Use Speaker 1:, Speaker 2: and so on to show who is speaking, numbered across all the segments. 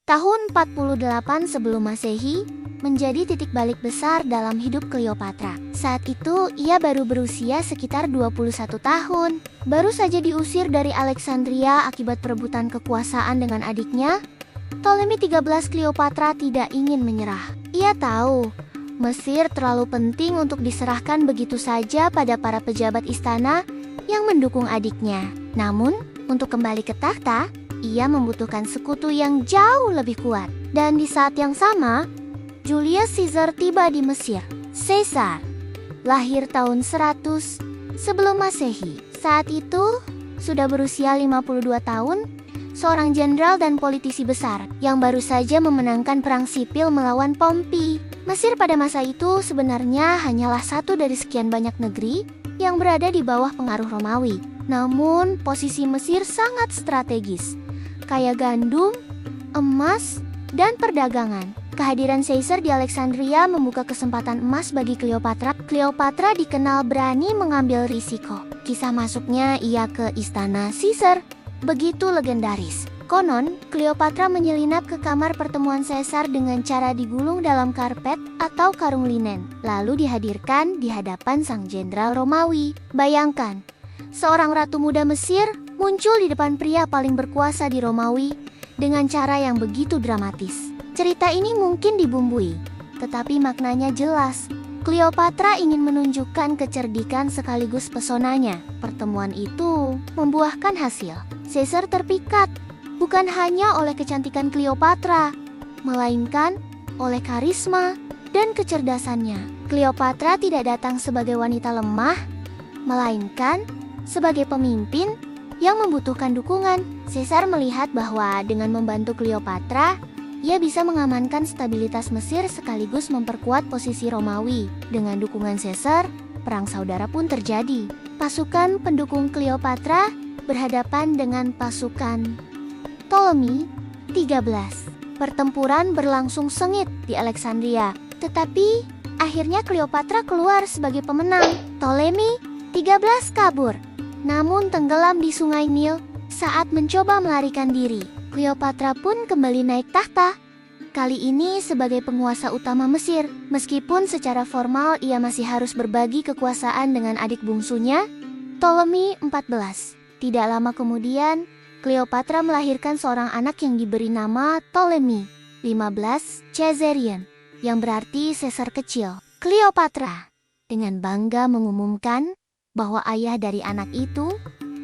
Speaker 1: Tahun 48 sebelum Masehi menjadi titik balik besar dalam hidup Cleopatra. Saat itu ia baru berusia sekitar 21 tahun. Baru saja diusir dari Alexandria akibat perebutan kekuasaan dengan adiknya, Ptolemy 13. Cleopatra tidak ingin menyerah. Ia tahu Mesir terlalu penting untuk diserahkan begitu saja pada para pejabat istana yang mendukung adiknya. Namun, untuk kembali ke tahta, ia membutuhkan sekutu yang jauh lebih kuat. Dan di saat yang sama, Julius Caesar tiba di Mesir. Caesar lahir tahun 100 sebelum Masehi. Saat itu, sudah berusia 52 tahun, seorang jenderal dan politisi besar yang baru saja memenangkan perang sipil melawan Pompei. Mesir pada masa itu sebenarnya hanyalah satu dari sekian banyak negeri yang berada di bawah pengaruh Romawi. Namun, posisi Mesir sangat strategis, kaya gandum, emas, dan perdagangan. Kehadiran Caesar di Alexandria membuka kesempatan emas bagi Cleopatra. Cleopatra dikenal berani mengambil risiko. Kisah masuknya ia ke istana Caesar begitu legendaris. Konon, Cleopatra menyelinap ke kamar pertemuan Caesar dengan cara digulung dalam karpet atau karung linen, lalu dihadirkan di hadapan sang jenderal Romawi. Bayangkan, seorang ratu muda Mesir muncul di depan pria paling berkuasa di Romawi dengan cara yang begitu dramatis. Cerita ini mungkin dibumbui, tetapi maknanya jelas. Cleopatra ingin menunjukkan kecerdikan sekaligus pesonanya. Pertemuan itu membuahkan hasil. Caesar terpikat, bukan hanya oleh kecantikan Cleopatra, melainkan oleh karisma dan kecerdasannya. Cleopatra tidak datang sebagai wanita lemah, melainkan sebagai pemimpin yang membutuhkan dukungan. Caesar melihat bahwa dengan membantu Cleopatra, ia bisa mengamankan stabilitas Mesir sekaligus memperkuat posisi Romawi. Dengan dukungan Caesar, perang saudara pun terjadi. Pasukan pendukung Cleopatra berhadapan dengan pasukan Ptolemy 13. Pertempuran berlangsung sengit di Alexandria, tetapi akhirnya Cleopatra keluar sebagai pemenang. Ptolemy 13 kabur, namun tenggelam di sungai Nil saat mencoba melarikan diri. Cleopatra pun kembali naik tahta, kali ini sebagai penguasa utama Mesir. Meskipun secara formal ia masih harus berbagi kekuasaan dengan adik bungsunya, Ptolemy 14. Tidak lama kemudian, Cleopatra melahirkan seorang anak yang diberi nama Ptolemy 15 Caesarion, yang berarti Caesar kecil. Cleopatra dengan bangga mengumumkan bahwa ayah dari anak itu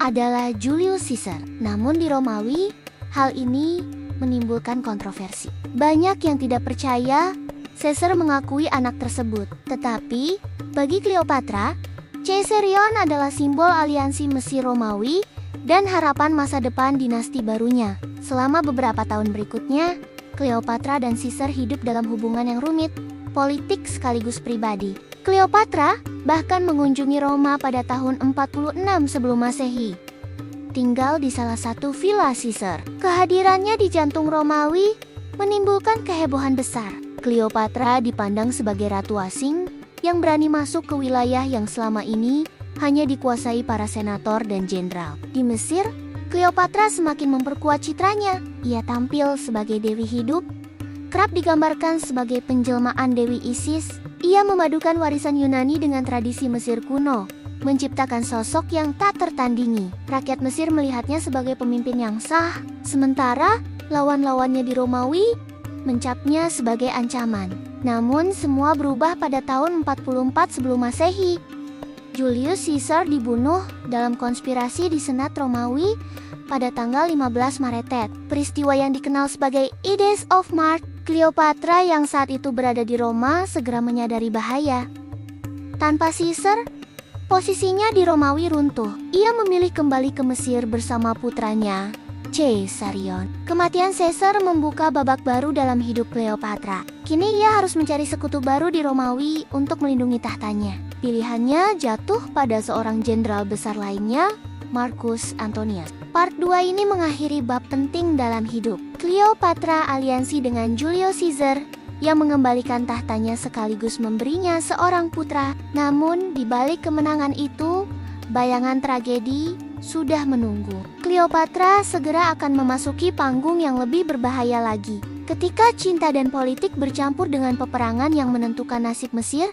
Speaker 1: adalah Julius Caesar. Namun di Romawi, hal ini menimbulkan kontroversi. Banyak yang tidak percaya Caesar mengakui anak tersebut. Tetapi, bagi Cleopatra, Caesarion adalah simbol aliansi Mesir Romawi dan harapan masa depan dinasti barunya. Selama beberapa tahun berikutnya, Cleopatra dan Caesar hidup dalam hubungan yang rumit, politik sekaligus pribadi. Cleopatra bahkan mengunjungi Roma pada tahun 46 sebelum Masehi, tinggal di salah satu villa Caesar. Kehadirannya di jantung Romawi menimbulkan kehebohan besar. Cleopatra dipandang sebagai ratu asing yang berani masuk ke wilayah yang selama ini hanya dikuasai para senator dan jenderal. Di Mesir, Cleopatra semakin memperkuat citranya. Ia tampil sebagai dewi hidup, kerap digambarkan sebagai penjelmaan Dewi Isis. Ia memadukan warisan Yunani dengan tradisi Mesir kuno, menciptakan sosok yang tak tertandingi. Rakyat Mesir melihatnya sebagai pemimpin yang sah, sementara lawan-lawannya di Romawi mencapnya sebagai ancaman. Namun semua berubah pada tahun 44 sebelum Masehi. Julius Caesar dibunuh dalam konspirasi di Senat Romawi pada tanggal 15 Maret. Peristiwa yang dikenal sebagai Ides of March. Cleopatra yang saat itu berada di Roma segera menyadari bahaya. Tanpa Caesar, posisinya di Romawi runtuh. Ia memilih kembali ke Mesir bersama putranya, Caesarion. Kematian Caesar membuka babak baru dalam hidup Cleopatra. Kini ia harus mencari sekutu baru di Romawi untuk melindungi tahtanya. Pilihannya jatuh pada seorang jenderal besar lainnya, Marcus Antonius. Part 2 ini mengakhiri bab penting dalam hidup Cleopatra aliansi dengan Julius Caesar yang mengembalikan tahtanya sekaligus memberinya seorang putra. Namun di balik kemenangan itu, bayangan tragedi sudah menunggu. Cleopatra segera akan memasuki panggung yang lebih berbahaya lagi. Ketika cinta dan politik bercampur dengan peperangan yang menentukan nasib Mesir,